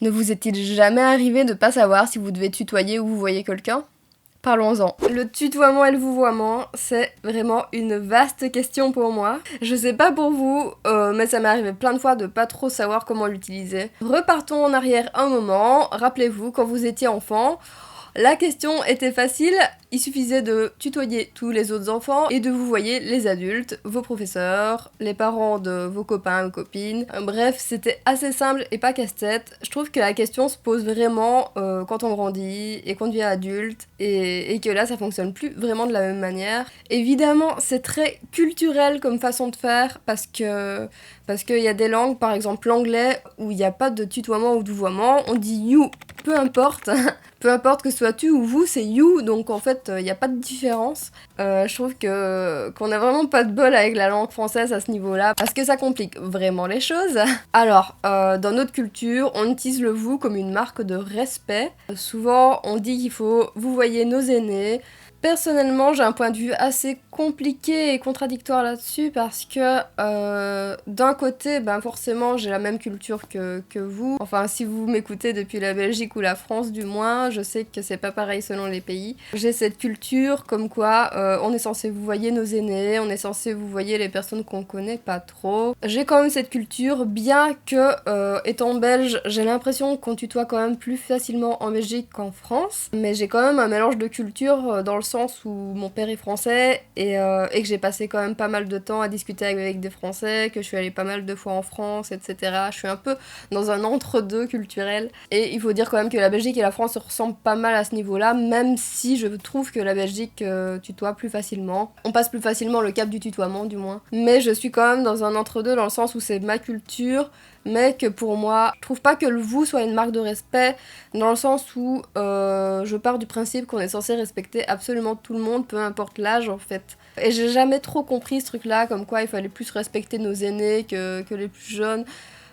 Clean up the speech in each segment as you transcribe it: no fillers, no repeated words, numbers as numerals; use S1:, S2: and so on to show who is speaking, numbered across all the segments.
S1: Ne vous est-il jamais arrivé de pas savoir si vous devez tutoyer ou vous voyez quelqu'un ? Parlons-en. Le tutoiement et le vouvoiement, c'est vraiment une vaste question pour moi. Je sais pas pour vous, mais ça m'est arrivé plein de fois de pas trop savoir comment l'utiliser. Repartons en arrière un moment, rappelez-vous quand vous étiez enfant. La question était facile, il suffisait de tutoyer tous les autres enfants et de vous voyer les adultes, vos professeurs, les parents de vos copains ou copines. Bref, c'était assez simple et pas casse-tête. Je trouve que la question se pose vraiment quand on grandit et qu'on devient adulte et que là ça fonctionne plus vraiment de la même manière. Évidemment, c'est très culturel comme façon de faire parce qu'il y a des langues, par exemple l'anglais, où il n'y a pas de tutoiement ou de vouvoiement, on dit you, peu importe. Peu importe que ce soit tu ou vous, c'est you, donc en fait, il n'y a pas de différence. Je trouve qu'on n'a vraiment pas de bol avec la langue française à ce niveau-là, parce que ça complique vraiment les choses. Alors, dans notre culture, on utilise le vous comme une marque de respect. Souvent, on dit qu'il faut vous voyez nos aînés. Personnellement, j'ai un point de vue assez compliqué et contradictoire là-dessus parce que d'un côté, ben forcément, j'ai la même culture que vous. Enfin, si vous m'écoutez depuis la Belgique ou la France du moins, je sais que c'est pas pareil selon les pays. J'ai cette culture comme quoi on est censé vous voyer nos aînés, on est censé vous voyer les personnes qu'on connaît pas trop. J'ai quand même cette culture, bien que étant belge, j'ai l'impression qu'on tutoie quand même plus facilement en Belgique qu'en France. Mais j'ai quand même un mélange de culture dans le sens où mon père est français et que j'ai passé quand même pas mal de temps à discuter avec des Français, que je suis allée pas mal de fois en France, etc. Je suis un peu dans un entre-deux culturel. Et il faut dire quand même que la Belgique et la France se ressemblent pas mal à ce niveau-là, même si je trouve que la Belgique tutoie plus facilement. On passe plus facilement le cap du tutoiement, du moins. Mais je suis quand même dans un entre-deux dans le sens où c'est ma culture, mais que pour moi, je trouve pas que le vous soit une marque de respect, dans le sens où je pars du principe qu'on est censé respecter absolument tout le monde, peu importe l'âge en fait. Et j'ai jamais trop compris ce truc-là, comme quoi il fallait plus respecter nos aînés que les plus jeunes.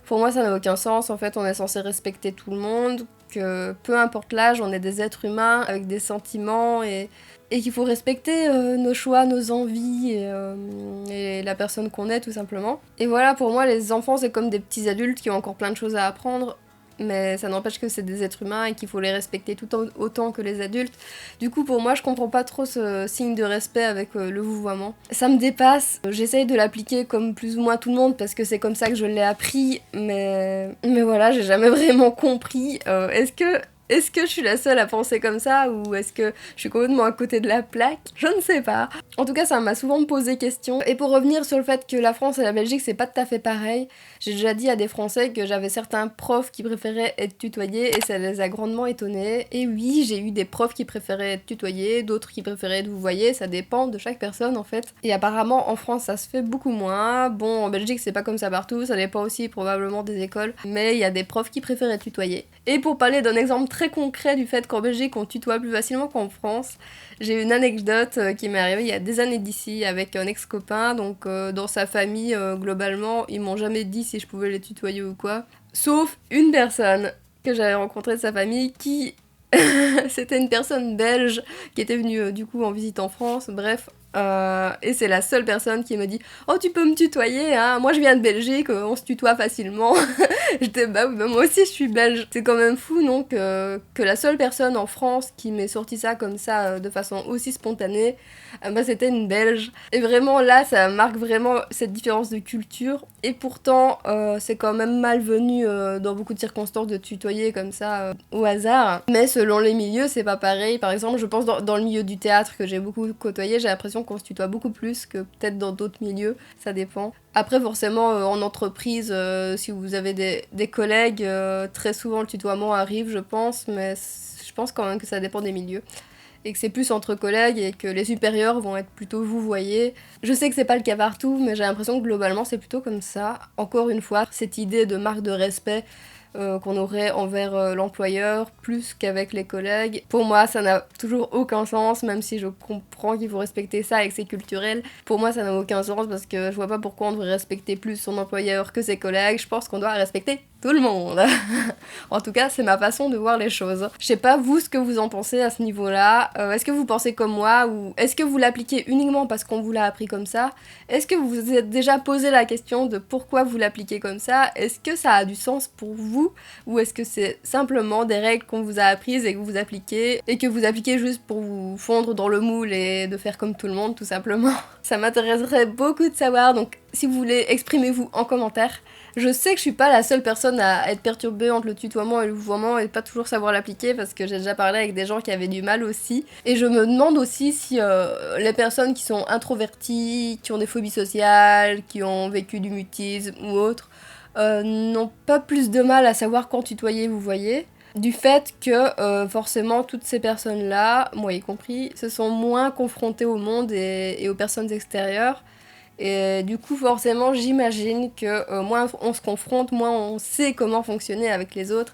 S1: Pour moi, ça n'a aucun sens. En fait, on est censé respecter tout le monde, que peu importe l'âge, on est des êtres humains avec des sentiments et qu'il faut respecter nos choix, nos envies et la personne qu'on est tout simplement. Et voilà, pour moi, les enfants, c'est comme des petits adultes qui ont encore plein de choses à apprendre, mais ça n'empêche que c'est des êtres humains et qu'il faut les respecter autant que les adultes. Du coup, pour moi, je comprends pas trop ce signe de respect avec le vouvoiement. Ça me dépasse, j'essaye de l'appliquer comme plus ou moins tout le monde parce que c'est comme ça que je l'ai appris, mais voilà, j'ai jamais vraiment compris. Est-ce que je suis la seule à penser comme ça ou est-ce que je suis complètement à côté de la plaque ? Je ne sais pas. En tout cas, ça m'a souvent posé question. Et pour revenir sur le fait que la France et la Belgique, c'est pas tout à fait pareil, j'ai déjà dit à des Français que j'avais certains profs qui préféraient être tutoyés et ça les a grandement étonnés. Et oui, j'ai eu des profs qui préféraient être tutoyés, d'autres qui préféraient être vouvoyés, ça dépend de chaque personne en fait. Et apparemment, en France, ça se fait beaucoup moins. Bon, en Belgique, c'est pas comme ça partout, ça dépend aussi probablement des écoles, mais il y a des profs qui préfèrent être tutoyés. Et pour parler d'un exemple très concret du fait qu'en Belgique on tutoie plus facilement qu'en France, j'ai une anecdote qui m'est arrivée il y a des années d'ici avec un ex-copain, donc dans sa famille globalement ils m'ont jamais dit si je pouvais les tutoyer ou quoi, sauf une personne que j'avais rencontrée de sa famille qui c'était une personne belge qui était venue du coup en visite en France, bref. Et c'est la seule personne qui me dit « Oh, tu peux me tutoyer, hein, moi je viens de Belgique, on se tutoie facilement. » J'étais bah oui, bah moi aussi je suis belge. C'est quand même fou, non, que la seule personne en France qui m'ait sorti ça comme ça de façon aussi spontanée, bah c'était une belge. Et vraiment là, ça marque vraiment cette différence de culture. Et pourtant, c'est quand même malvenu dans beaucoup de circonstances de tutoyer comme ça au hasard. Mais selon les milieux, c'est pas pareil. Par exemple, je pense dans le milieu du théâtre que j'ai beaucoup côtoyé, j'ai l'impression qu'on se tutoie beaucoup plus que peut-être dans d'autres milieux. Ça dépend. Après, forcément, en entreprise, si vous avez des collègues, très souvent le tutoiement arrive, je pense, mais je pense quand même que ça dépend des milieux. Et que c'est plus entre collègues et que les supérieurs vont être plutôt vous voyez. Je sais que c'est pas le cas partout, mais j'ai l'impression que globalement c'est plutôt comme ça. Encore une fois, cette idée de marque de respect qu'on aurait envers l'employeur plus qu'avec les collègues. Pour moi, ça n'a toujours aucun sens, même si je comprends qu'il faut respecter ça et que c'est culturel. Pour moi, ça n'a aucun sens parce que je vois pas pourquoi on devrait respecter plus son employeur que ses collègues. Je pense qu'on doit respecter tout le monde. En tout cas, c'est ma façon de voir les choses. Je sais pas vous ce que vous en pensez à ce niveau-là. Est-ce que vous pensez comme moi ou est-ce que vous l'appliquez uniquement parce qu'on vous l'a appris comme ça? Est-ce que vous vous êtes déjà posé la question de pourquoi vous l'appliquez comme ça? Est-ce que ça a du sens pour vous ou est-ce que c'est simplement des règles qu'on vous a apprises et que vous appliquez juste pour vous fondre dans le moule et de faire comme tout le monde tout simplement? Ça m'intéresserait beaucoup de savoir, donc si vous voulez, exprimez-vous en commentaire. Je sais que je suis pas la seule personne à être perturbée entre le tutoiement et le vouvoiement et pas toujours savoir l'appliquer parce que j'ai déjà parlé avec des gens qui avaient du mal aussi. Et je me demande aussi si les personnes qui sont introverties, qui ont des phobies sociales, qui ont vécu du mutisme ou autre, n'ont pas plus de mal à savoir quand tutoyer, vous voyez. Du fait que forcément toutes ces personnes-là, moi y compris, se sont moins confrontées au monde et aux personnes extérieures. Et du coup, forcément, j'imagine que moins on se confronte, moins on sait comment fonctionner avec les autres.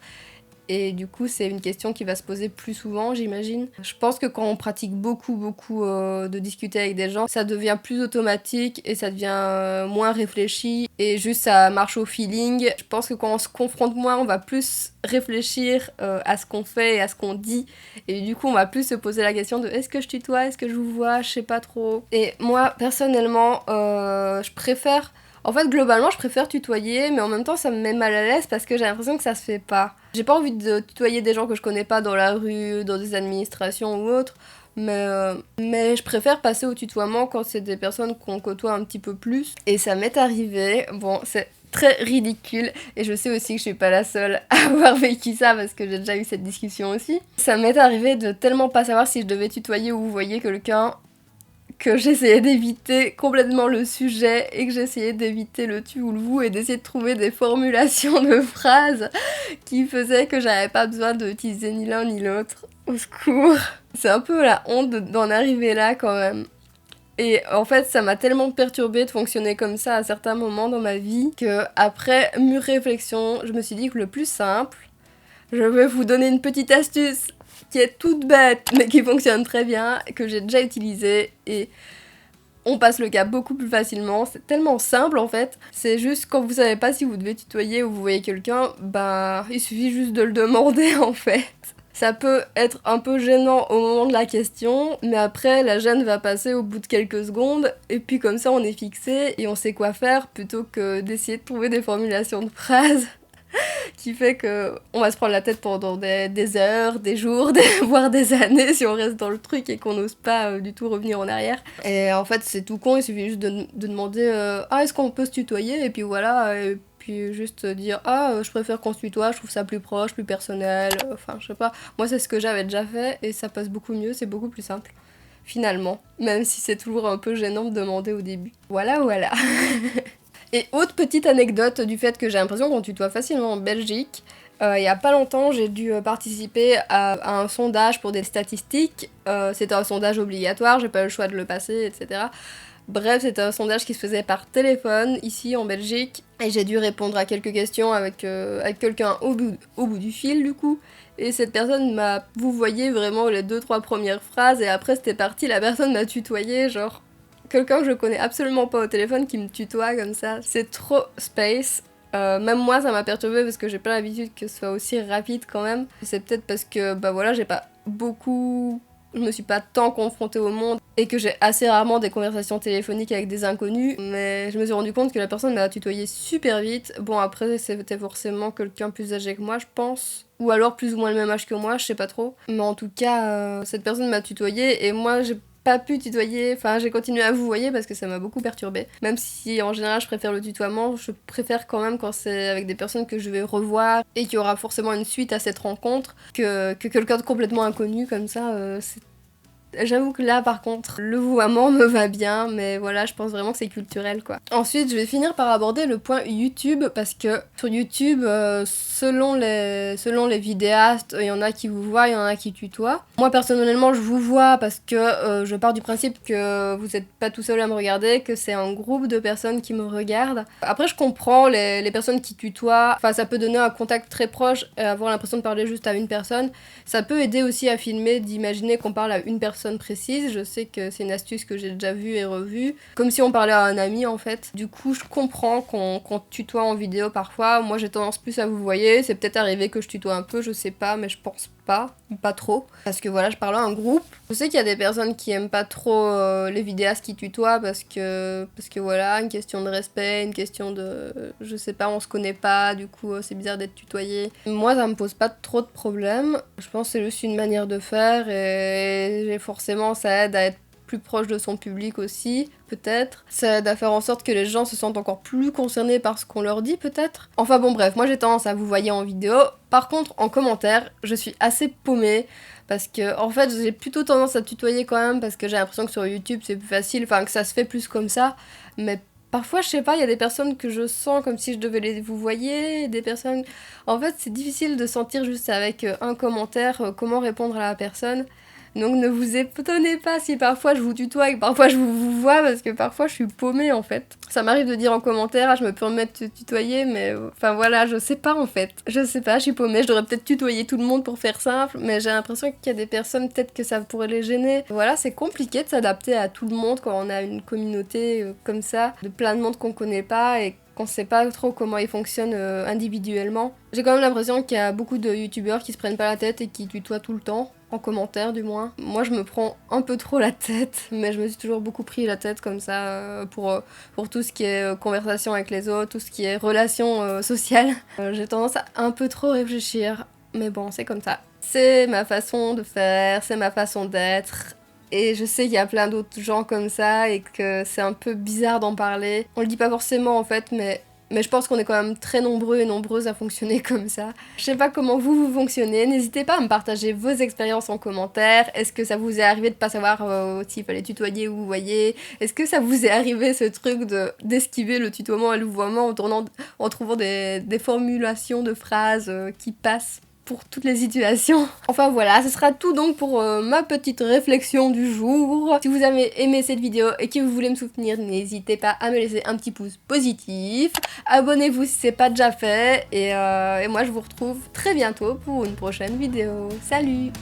S1: Et du coup, c'est une question qui va se poser plus souvent, j'imagine. Je pense que quand on pratique beaucoup de discuter avec des gens, ça devient plus automatique et ça devient moins réfléchi et juste ça marche au feeling. Je pense que quand on se confronte moins, on va plus réfléchir à ce qu'on fait et à ce qu'on dit. Et du coup, on va plus se poser la question de est-ce que je tutoie, est-ce que je vous vois, je sais pas trop. Et moi, personnellement, je préfère... En fait, globalement, je préfère tutoyer, mais en même temps, ça me met mal à l'aise parce que j'ai l'impression que ça se fait pas. J'ai pas envie de tutoyer des gens que je connais pas dans la rue, dans des administrations ou autre, mais je préfère passer au tutoiement quand c'est des personnes qu'on côtoie un petit peu plus. Et ça m'est arrivé, bon, c'est très ridicule, et je sais aussi que je suis pas la seule à avoir vécu ça parce que j'ai déjà eu cette discussion aussi. Ça m'est arrivé de tellement pas savoir si je devais tutoyer ou vouvoyer quelqu'un que j'essayais d'éviter complètement le sujet et que j'essayais d'éviter le tu ou le vous et d'essayer de trouver des formulations de phrases qui faisaient que j'avais pas besoin d'utiliser ni l'un ni l'autre. Au secours. C'est un peu la honte d'en arriver là quand même. Et en fait, ça m'a tellement perturbée de fonctionner comme ça à certains moments dans ma vie que après mûre réflexion, je me suis dit que le plus simple, je vais vous donner une petite astuce qui est toute bête mais qui fonctionne très bien, que j'ai déjà utilisée et on passe le cap beaucoup plus facilement. C'est tellement simple en fait. C'est juste quand vous savez pas si vous devez tutoyer ou vous voyez quelqu'un, bah il suffit juste de le demander en fait. Ça peut être un peu gênant au moment de la question, mais après la gêne va passer au bout de quelques secondes, et puis comme ça on est fixé et on sait quoi faire plutôt que d'essayer de trouver des formulations de phrases qui fait que on va se prendre la tête pendant des heures, des jours, voire des années si on reste dans le truc et qu'on n'ose pas du tout revenir en arrière. Et en fait c'est tout con, il suffit juste de demander ah est-ce qu'on peut se tutoyer et puis voilà, et puis juste dire ah je préfère qu'on se tutoie, je trouve ça plus proche, plus personnel, enfin je sais pas, moi c'est ce que j'avais déjà fait et ça passe beaucoup mieux, c'est beaucoup plus simple finalement, même si c'est toujours un peu gênant de demander au début. Voilà. Et autre petite anecdote du fait que j'ai l'impression qu'on tutoie facilement en Belgique. Il y a pas longtemps, j'ai dû participer à un sondage pour des statistiques. C'était un sondage obligatoire, j'ai pas eu le choix de le passer, etc. Bref, c'était un sondage qui se faisait par téléphone, ici en Belgique. Et j'ai dû répondre à quelques questions avec quelqu'un au bout du fil, du coup. Et cette personne m'a... Vous voyez vraiment les 2-3 premières phrases, et après c'était parti, la personne m'a tutoyé, genre... Quelqu'un que je connais absolument pas au téléphone qui me tutoie comme ça, c'est trop space. Même moi ça m'a perturbée parce que j'ai pas l'habitude que ce soit aussi rapide quand même. C'est peut-être parce que bah voilà, j'ai pas beaucoup... Je me suis pas tant confrontée au monde et que j'ai assez rarement des conversations téléphoniques avec des inconnus, mais je me suis rendu compte que la personne m'a tutoyé super vite. Bon après c'était forcément quelqu'un plus âgé que moi je pense, ou alors plus ou moins le même âge que moi, je sais pas trop. Mais en tout cas cette personne m'a tutoyé et moi j'ai pas pu tutoyer, enfin j'ai continué à vous voyer parce que ça m'a beaucoup perturbée. Même si en général je préfère le tutoiement, je préfère quand même quand c'est avec des personnes que je vais revoir et qu'il y aura forcément une suite à cette rencontre que quelqu'un de complètement inconnu comme ça, c'est... J'avoue que là par contre le vouvoiement me va bien, mais voilà, je pense vraiment que c'est culturel quoi. Ensuite je vais finir par aborder le point YouTube parce que sur YouTube selon les vidéastes, il y en a qui vous voient, il y en a qui tutoient. Moi personnellement je vous vois parce que je pars du principe que vous êtes pas tout seul à me regarder, que c'est un groupe de personnes qui me regardent. Après je comprends les personnes qui tutoient, enfin ça peut donner un contact très proche et avoir l'impression de parler juste à une personne. Ça peut aider aussi à filmer, d'imaginer qu'on parle à une personne personne précise, je sais que c'est une astuce que j'ai déjà vue et revue, comme si on parlait à un ami en fait. Du coup, je comprends qu'on tutoie en vidéo parfois. Moi, j'ai tendance plus à vous voyez, c'est peut-être arrivé que je tutoie un peu, je sais pas, mais je pense pas trop. Parce que voilà, je parle à un groupe. Je sais qu'il y a des personnes qui aiment pas trop les vidéastes qui tutoient parce que voilà, une question de respect, une question de... je sais pas, on se connaît pas, du coup c'est bizarre d'être tutoyé. Moi, ça me pose pas trop de problèmes. Je pense que c'est juste une manière de faire et forcément ça aide à être plus proche de son public aussi, peut-être. Ça aide à faire en sorte que les gens se sentent encore plus concernés par ce qu'on leur dit, peut-être. Enfin bon bref, moi j'ai tendance à vous voyer en vidéo. Par contre, en commentaire, je suis assez paumée parce que en fait j'ai plutôt tendance à tutoyer quand même parce que j'ai l'impression que sur YouTube c'est plus facile, enfin que ça se fait plus comme ça, mais parfois, je sais pas, il y a des personnes que je sens comme si je devais les vous voyez, des personnes... En fait, c'est difficile de sentir juste avec un commentaire comment répondre à la personne. Donc ne vous étonnez pas si parfois je vous tutoie et que parfois je vous vois parce que parfois je suis paumée en fait. Ça m'arrive de dire en commentaire, ah, je me permets de te tutoyer, mais enfin voilà, je sais pas en fait. Je sais pas, je suis paumée, je devrais peut-être tutoyer tout le monde pour faire simple, mais j'ai l'impression qu'il y a des personnes peut-être que ça pourrait les gêner. Voilà, c'est compliqué de s'adapter à tout le monde quand on a une communauté comme ça, de plein de monde qu'on connaît pas et qu'on sait pas trop comment ils fonctionnent individuellement. J'ai quand même l'impression qu'il y a beaucoup de youtubeurs qui se prennent pas la tête et qui tutoient tout le temps. En commentaire du moins. Moi je me prends un peu trop la tête, mais je me suis toujours beaucoup pris la tête comme ça pour tout ce qui est conversation avec les autres, tout ce qui est relations sociales. J'ai tendance à un peu trop réfléchir, mais bon c'est comme ça. C'est ma façon de faire, c'est ma façon d'être. Et je sais qu'il y a plein d'autres gens comme ça et que c'est un peu bizarre d'en parler. On le dit pas forcément en fait, mais je pense qu'on est quand même très nombreux et nombreuses à fonctionner comme ça. Je sais pas comment vous fonctionnez, n'hésitez pas à me partager vos expériences en commentaire. Est-ce que ça vous est arrivé de pas savoir s'il fallait tutoyer ou vous voyez? Est-ce que ça vous est arrivé ce truc d'esquiver le tutoiement et le vouvoiement en trouvant des formulations de phrases qui passent pour toutes les situations. Enfin voilà, ce sera tout donc pour ma petite réflexion du jour. Si vous avez aimé cette vidéo et que vous voulez me soutenir, n'hésitez pas à me laisser un petit pouce positif. Abonnez-vous si c'est pas déjà fait. Et moi je vous retrouve très bientôt pour une prochaine vidéo. Salut!